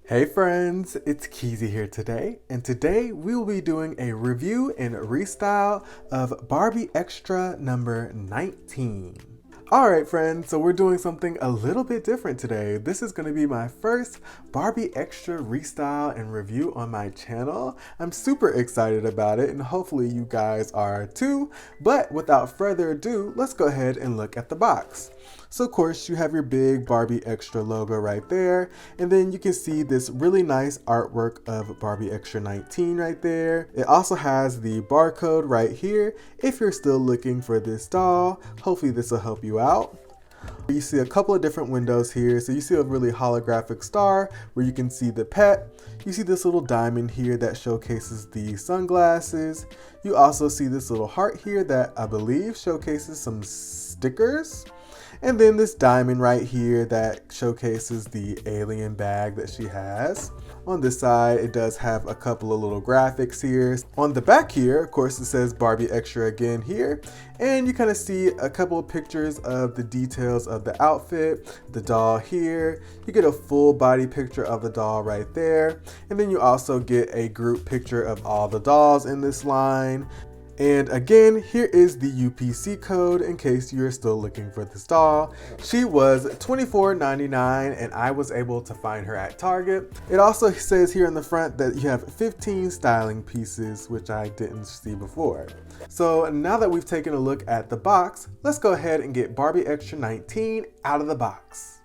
Hey friends, it's Keezy here today, and today we will be doing a review and restyle of Barbie Extra number 19. Alright friends, so we're doing something a little bit different today. This is going to be my first Barbie Extra restyle and review on my channel. I'm super excited about it and hopefully you guys are too, but without further ado, let's go ahead and look at the box. So of course you have your big Barbie Extra logo right there, and then you can see this really nice artwork of Barbie Extra 19 right there. It also has the barcode right here if you're still looking for this doll. Hopefully this will help you out. You see a couple of different windows here. So you see a really holographic star where you can see the pet. You see this little diamond here that showcases the sunglasses. You also see this little heart here that I believe showcases some stickers. And then this diamond right here that showcases the alien bag that she has. On this side, it does have a couple of little graphics here. On the back here, of course, it says Barbie Extra again here. And you kind of see a couple of pictures of the details of the outfit, the doll here. You get a full body picture of the doll right there. And then you also get a group picture of all the dolls in this line. And again, here is the UPC code in case you're still looking for this doll. She was $24.99 and I was able to find her at Target. It also says here in the front that you have 15 styling pieces, which I didn't see before. So now that we've taken a look at the box, let's go ahead and get Barbie Extra 19 out of the box.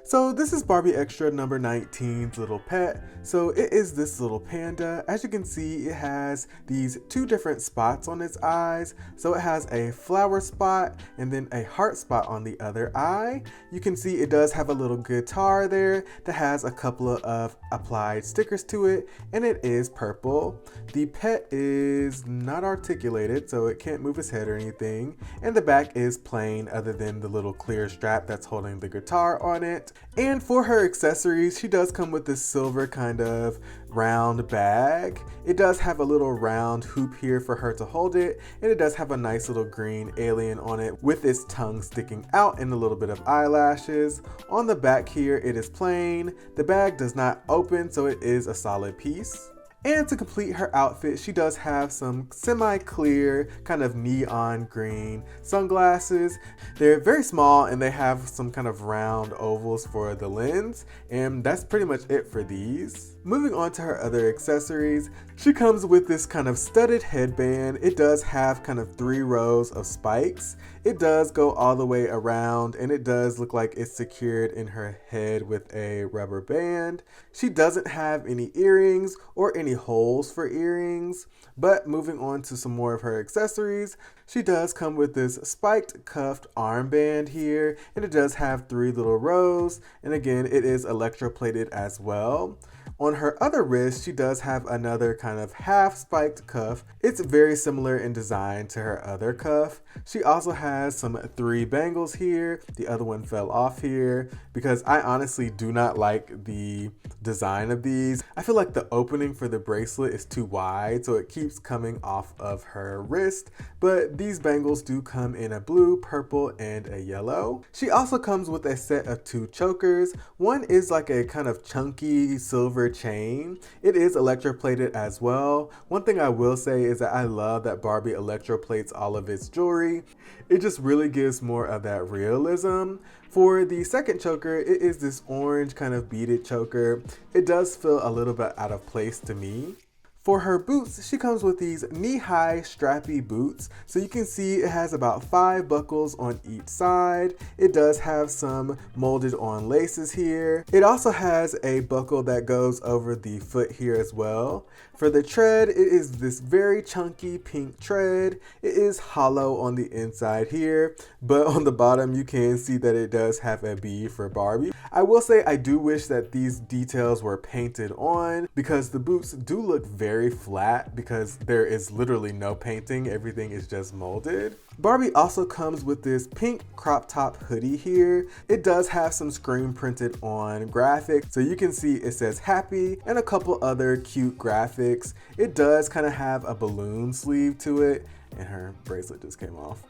So this is Barbie Extra number 19's little pet. So it is this little panda. As you can see, it has these two different spots on its eyes. So it has a flower spot and then a heart spot on the other eye. You can see it does have a little guitar there that has a couple of applied stickers to it, and it is purple. The pet is not articulated, so it can't move its head or anything. And the back is plain other than the little clear strap that's holding the guitar on it. And for her accessories, she does come with this silver kind of round bag. It does have a little round hoop here for her to hold it, and it does have a nice little green alien on it with its tongue sticking out and a little bit of eyelashes. On the back here, it is plain. The bag does not open, so it is a solid piece. And to complete her outfit, she does have some semi-clear, kind of neon green sunglasses. They're very small and they have some kind of round ovals for the lens, and that's pretty much it for these. Moving on to her other accessories, she comes with this kind of studded headband. It does have kind of 3 rows of spikes. It does go all the way around, and it does look like it's secured in her head with a rubber band. She doesn't have any earrings or any holes for earrings, but moving on to some more of her accessories, she does come with this spiked cuffed armband here, and it does have 3 little rows, and again, it is electroplated as well. On her other wrist, she does have another kind of half spiked cuff. It's very similar in design to her other cuff. She also has some 3 bangles here. The other one fell off here because I honestly do not like the design of these. I feel like the opening for the bracelet is too wide, so it keeps coming off of her wrist, but these bangles do come in a blue, purple, and a yellow. She also comes with a set of 2 chokers. One is like a kind of chunky silver chain. It is electroplated as well. One thing I will say is that I love that Barbie electroplates all of its jewelry. It just really gives more of that realism. For the second choker, it is this orange kind of beaded choker. It does feel a little bit out of place to me. For her boots, she comes with these knee-high strappy boots. So you can see it has about 5 buckles on each side. It does have some molded on laces here. It also has a buckle that goes over the foot here as well. For the tread, it is this very chunky pink tread. It is hollow on the inside here, but on the bottom you can see that it does have a B for Barbie. I will say I do wish that these details were painted on because the boots do look very flat because there is literally no painting. Everything is just molded. Barbie also comes with this pink crop top hoodie here. It does have some screen printed on graphics, so you can see it says happy and a couple other cute graphics. It does kind of have a balloon sleeve to it, and her bracelet just came off.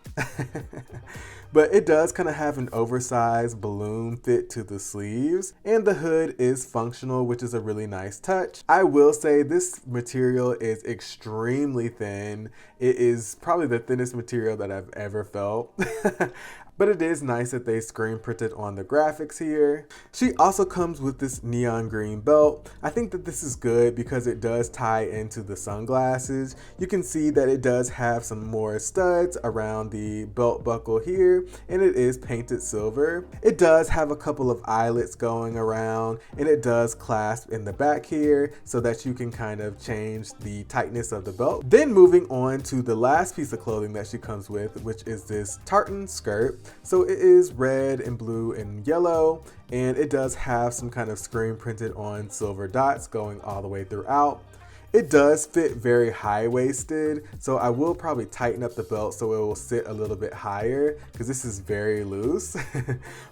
But it does kind of have an oversized balloon fit to the sleeves, and the hood is functional, which is a really nice touch. I will say this material is extremely thin. It is probably the thinnest material that I've ever felt. But it is nice that they screen printed on the graphics here. She also comes with this neon green belt. I think that this is good because it does tie into the sunglasses. You can see that it does have some more studs around the belt buckle here, and it is painted silver. It does have a couple of eyelets going around, and it does clasp in the back here so that you can kind of change the tightness of the belt. Then moving on to the last piece of clothing that she comes with, which is this tartan skirt. So it is red and blue and yellow, and it does have some kind of screen printed on silver dots going all the way throughout. It does fit very high-waisted, so I will probably tighten up the belt so it will sit a little bit higher because this is very loose.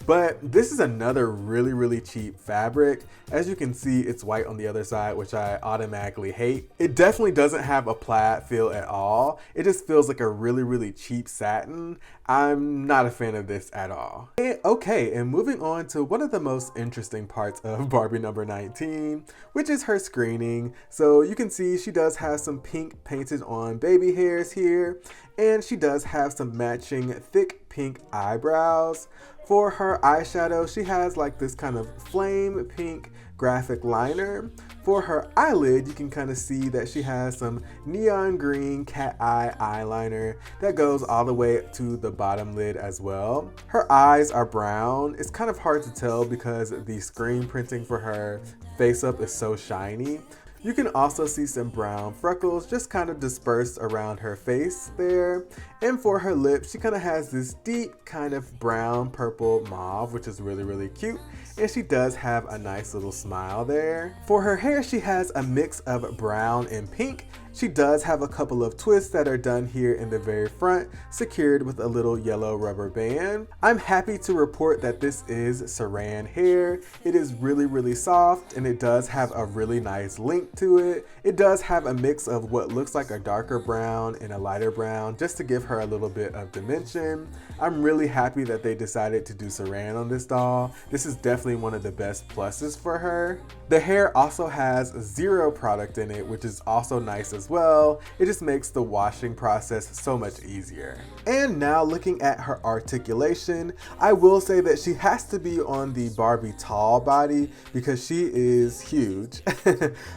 But this is another really cheap fabric. As you can see, it's white on the other side, which I automatically hate. It definitely doesn't have a plaid feel at all. It just feels like a really cheap satin. I'm not a fan of this at all. And moving on to one of the most interesting parts of Barbie number 19, which is her screening. So you can see she does have some pink painted on baby hairs here, and she does have some matching thick pink eyebrows. For her eyeshadow, she has like this kind of flame pink graphic liner. For her eyelid, you can kind of see that she has some neon green cat eye eyeliner that goes all the way to the bottom lid as well. Her eyes are brown. It's kind of hard to tell because the screen printing for her face up is so shiny. You can also see some brown freckles just kind of dispersed around her face there. And for her lips, she kind of has this deep kind of brown purple mauve, which is really cute. And she does have a nice little smile there. For her hair, she has a mix of brown and pink. She does have a couple of twists that are done here in the very front, secured with a little yellow rubber band. I'm happy to report that this is saran hair. It is really soft, and it does have a really nice link to it. It does have a mix of what looks like a darker brown and a lighter brown, just to give her a little bit of dimension. I'm really happy that they decided to do saran on this doll. This is definitely one of the best pluses for her. The hair also has zero product in it, which is also nice as well. It just makes the washing process so much easier. And now looking at her articulation, I will say that she has to be on the Barbie tall body because she is huge.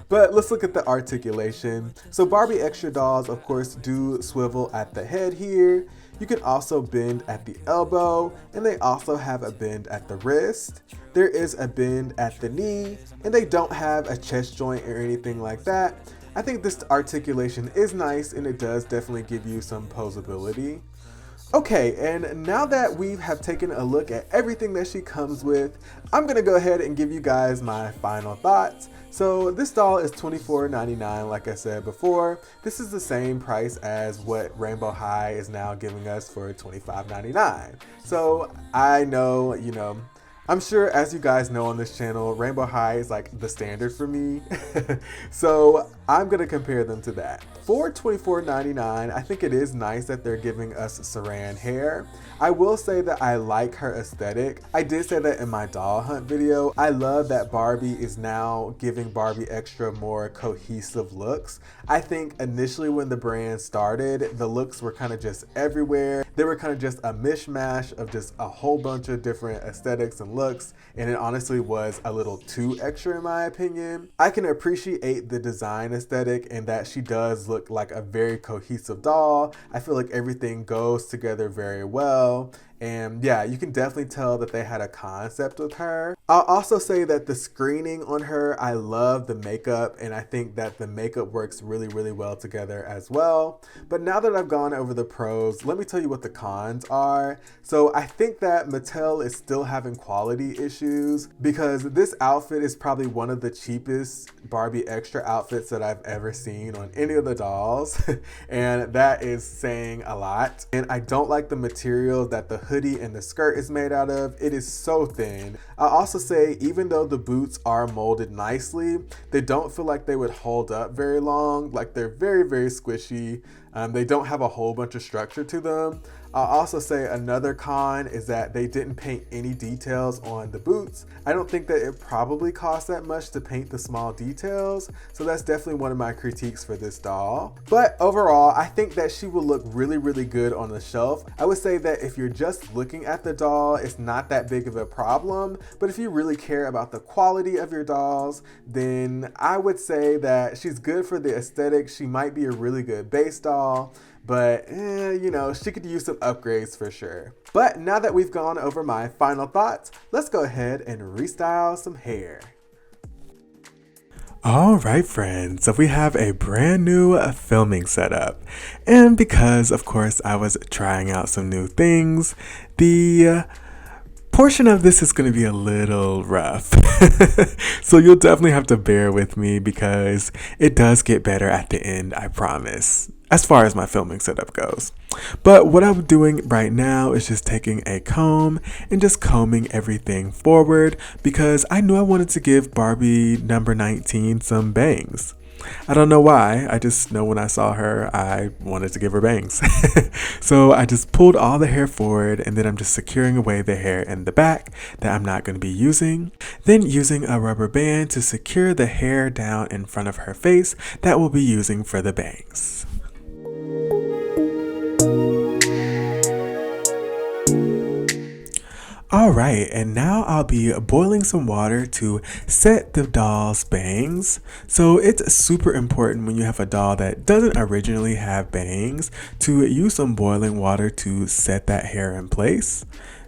But let's look at the articulation. So Barbie Extra dolls, of course, do swivel at the head here. You can also bend at the elbow, and they also have a bend at the wrist. There is a bend at the knee, and they don't have a chest joint or anything like that. I think this articulation is nice, and it does definitely give you some posability. Okay, and now that we have taken a look at everything that she comes with, I'm gonna go ahead and give you guys my final thoughts. So this doll is $24.99, like I said before. This is the same price as what Rainbow High is now giving us for $25.99. So I know, I'm sure, as you guys know on this channel, Rainbow High is like the standard for me. So I'm gonna compare them to that. For $24.99, I think it is nice that they're giving us saran hair. I will say that I like her aesthetic. I did say that in my doll hunt video. I love that Barbie is now giving Barbie Extra more cohesive looks. I think initially when the brand started, the looks were kind of just everywhere. They were kind of just a mishmash of just a whole bunch of different aesthetics and looks, and it honestly was a little too extra in my opinion. I can appreciate the design aesthetic and that she does look like a very cohesive doll. I feel like everything goes together very well. And yeah, you can definitely tell that they had a concept with her. I'll also say that the screening on her, I love the makeup, and I think that the makeup works really well together as well. But now that I've gone over the pros, let me tell you what the cons are. So I think that Mattel is still having quality issues because this outfit is probably one of the cheapest Barbie Extra outfits that I've ever seen on any of the dolls. And that is saying a lot. And I don't like the material that the hoodie and the skirt is made out of. It is so thin. I'll also say, even though the boots are molded nicely, they don't feel like they would hold up very long. Like, they're very squishy. They don't have a whole bunch of structure to them. I'll also say another con is that they didn't paint any details on the boots. I don't think that it probably cost that much to paint the small details, so that's definitely one of my critiques for this doll. But overall, I think that she will look really, really good on the shelf. I would say that if you're just looking at the doll, it's not that big of a problem, but if you really care about the quality of your dolls, then I would say that she's good for the aesthetic. She might be a really good base doll, but you know, she could use some upgrades for sure. But now that we've gone over my final thoughts, let's go ahead and restyle some hair. Alright friends, so we have a brand new filming setup, and because of course I was trying out some new things, the portion of this is going to be a little rough. So you'll definitely have to bear with me because it does get better at the end, I promise, as far as my filming setup goes. But what I'm doing right now is just taking a comb and just combing everything forward because I knew I wanted to give Barbie number 19 some bangs. I don't know why, I just know when I saw her, I wanted to give her bangs. So I just pulled all the hair forward and then I'm just securing away the hair in the back that I'm not going to be using. Then using a rubber band to secure the hair down in front of her face that we'll be using for the bangs. Alright, and now I'll be boiling some water to set the doll's bangs. So it's super important when you have a doll that doesn't originally have bangs to use some boiling water to set that hair in place.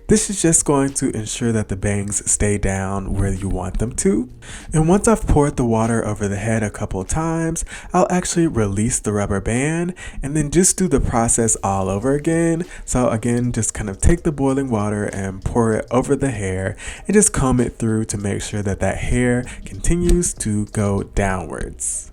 This is just going to ensure that the bangs stay down where you want them to. And once I've poured the water over the head a couple times, I'll actually release the rubber band and then just do the process all over again. So again, just kind of take the boiling water and pour it over the hair and just comb it through to make sure that that hair continues to go downwards.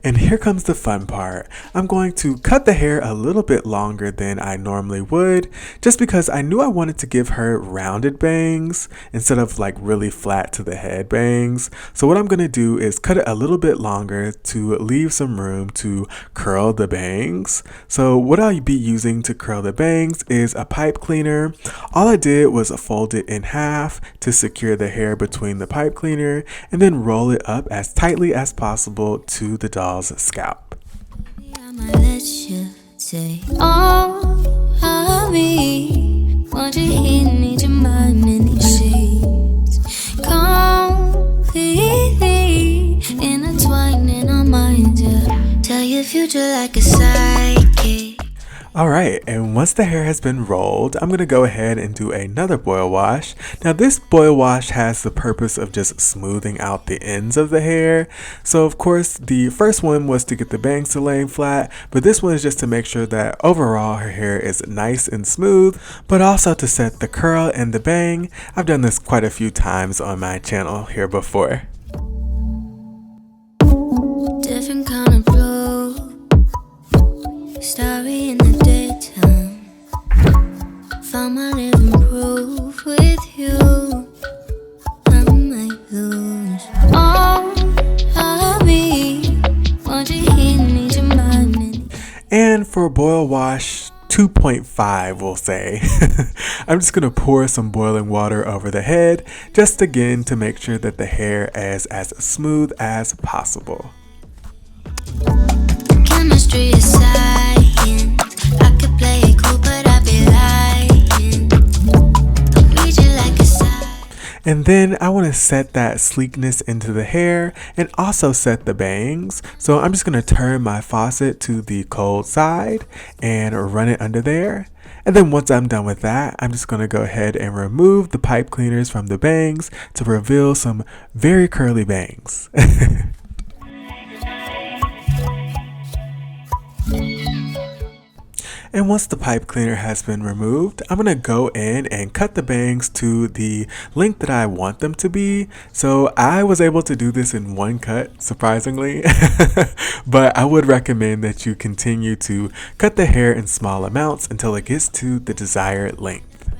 And here comes the fun part. I'm going to cut the hair a little bit longer than I normally would, just because I knew I wanted to give her rounded bangs instead of like really flat to the head bangs. So what I'm going to do is cut it a little bit longer to leave some room to curl the bangs. So what I'll be using to curl the bangs is a pipe cleaner. All I did was fold it in half to secure the hair between the pipe cleaner and then roll it up as tightly as possible to the doll's scalp. Let you say, oh, hubby, won't you hear me to mind in these sheets? Completely intertwined in our minds, yeah. Tell your future like a psychic. Alright, and once the hair has been rolled, I'm going to go ahead and do another boil wash. Now this boil wash has the purpose of just smoothing out the ends of the hair. So of course the first one was to get the bangs to laying flat, but this one is just to make sure that overall her hair is nice and smooth, but also to set the curl and the bang. I've done this quite a few times on my channel here before. Different kind of blue, starry in the daytime. Found my living proof with you. I might lose. Oh, hubby, won't you hear me to mind? And for boil wash 2.5, we'll say, I'm just going to pour some boiling water over the head, just again to make sure that the hair is as smooth as possible. Chemistry is science. I could play it cool, but I'd be lying. I'll read you like a sign. And then I want to set that sleekness into the hair and also set the bangs. So I'm just going to turn my faucet to the cold side and run it under there. And then once I'm done with that, I'm just going to go ahead and remove the pipe cleaners from the bangs to reveal some very curly bangs. And once the pipe cleaner has been removed, I'm going to go in and cut the bangs to the length that I want them to be. So I was able to do this in one cut, surprisingly, but I would recommend that you continue to cut the hair in small amounts until it gets to the desired length.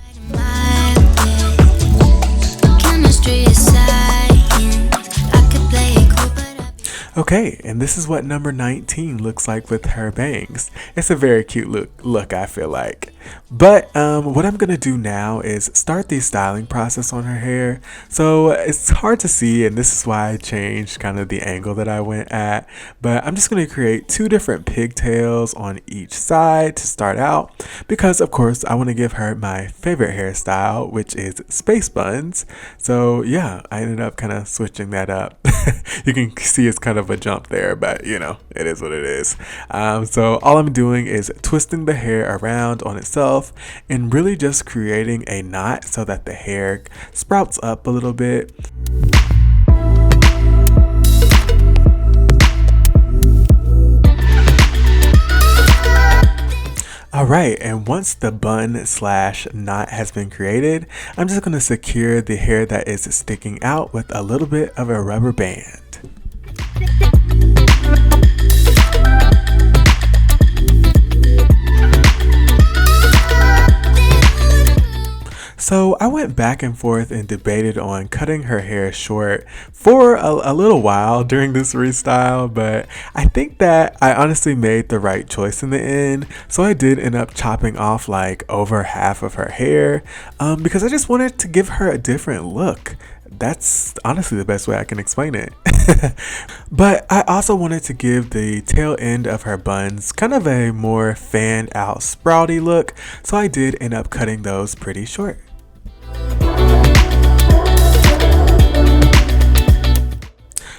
Chemistry is science. I Okay, and this is what number 19 looks like with her bangs. It's a very cute look I feel like. But what I'm going to do now is start the styling process on her hair. So it's hard to see, and this is why I changed kind of the angle that I went at. But I'm just going to create 2 different pigtails on each side to start out. Because of course I want to give her my favorite hairstyle, which is space buns. So yeah, I ended up kind of switching that up. You can see it's kind of a jump there, but you know, it is what it is. So all I'm doing is twisting the hair around on itself and really just creating a knot so that the hair sprouts up a little bit. Alright, and once the bun / knot has been created, I'm just going to secure the hair that is sticking out with a little bit of a rubber band. So I went back and forth and debated on cutting her hair short for a little while during this restyle, but I think that I honestly made the right choice in the end. So I did end up chopping off like over half of her hair because I just wanted to give her a different look. That's honestly the best way I can explain it. But I also wanted to give the tail end of her buns kind of a more fanned out sprouty look, so I did end up cutting those pretty short.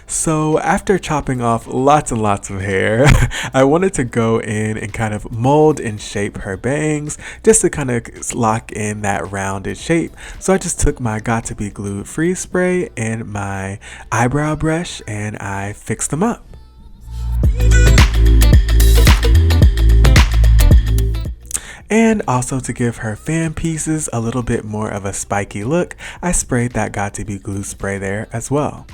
So after chopping off lots and lots of hair, I wanted to go in and kind of mold and shape her bangs just to kind of lock in that rounded shape. So I just took my Got To Be Glued freeze spray and my eyebrow brush and I fixed them up. And also to give her fan pieces a little bit more of a spiky look, I sprayed that Got To Be Glue spray there as well.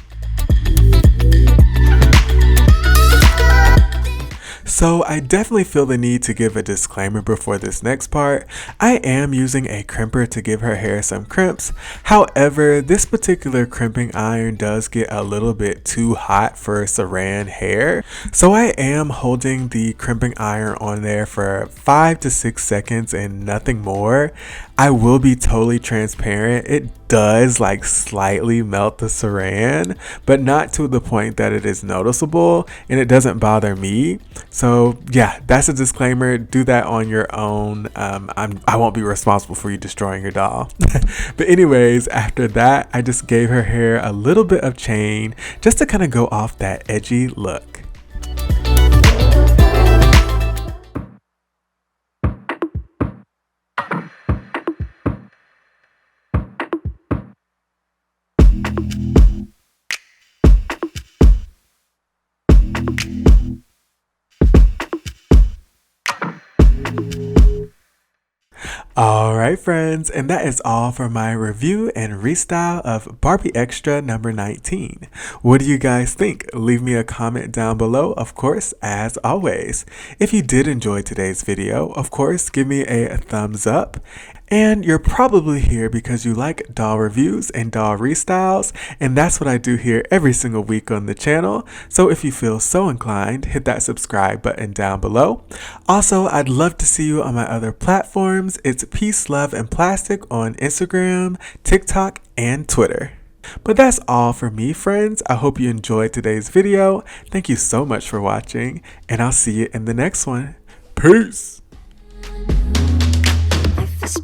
So I definitely feel the need to give a disclaimer before this next part. I am using a crimper to give her hair some crimps. However, this particular crimping iron does get a little bit too hot for saran hair. So I am holding the crimping iron on there for 5 to 6 seconds and nothing more. I will be totally transparent. It does like slightly melt the saran, but not to the point that it is noticeable, and it doesn't bother me. So yeah, that's a disclaimer. Do that on your own. I won't be responsible for you destroying your doll. But anyways, after that, I just gave her hair a little bit of chain just to kind of go off that edgy look. Alright friends, and that is all for my review and restyle of Barbie Extra number 19. What do you guys think? Leave me a comment down below, of course, as always. If you did enjoy today's video, of course, give me a thumbs up. And you're probably here because you like doll reviews and doll restyles, and that's what I do here every single week on the channel. So if you feel so inclined, hit that subscribe button down below. Also, I'd love to see you on my other platforms. It's Peace, Love, and Plastic on Instagram, TikTok, and Twitter. But that's all for me, friends. I hope you enjoyed today's video. Thank you so much for watching, and I'll see you in the next one. Peace! Life is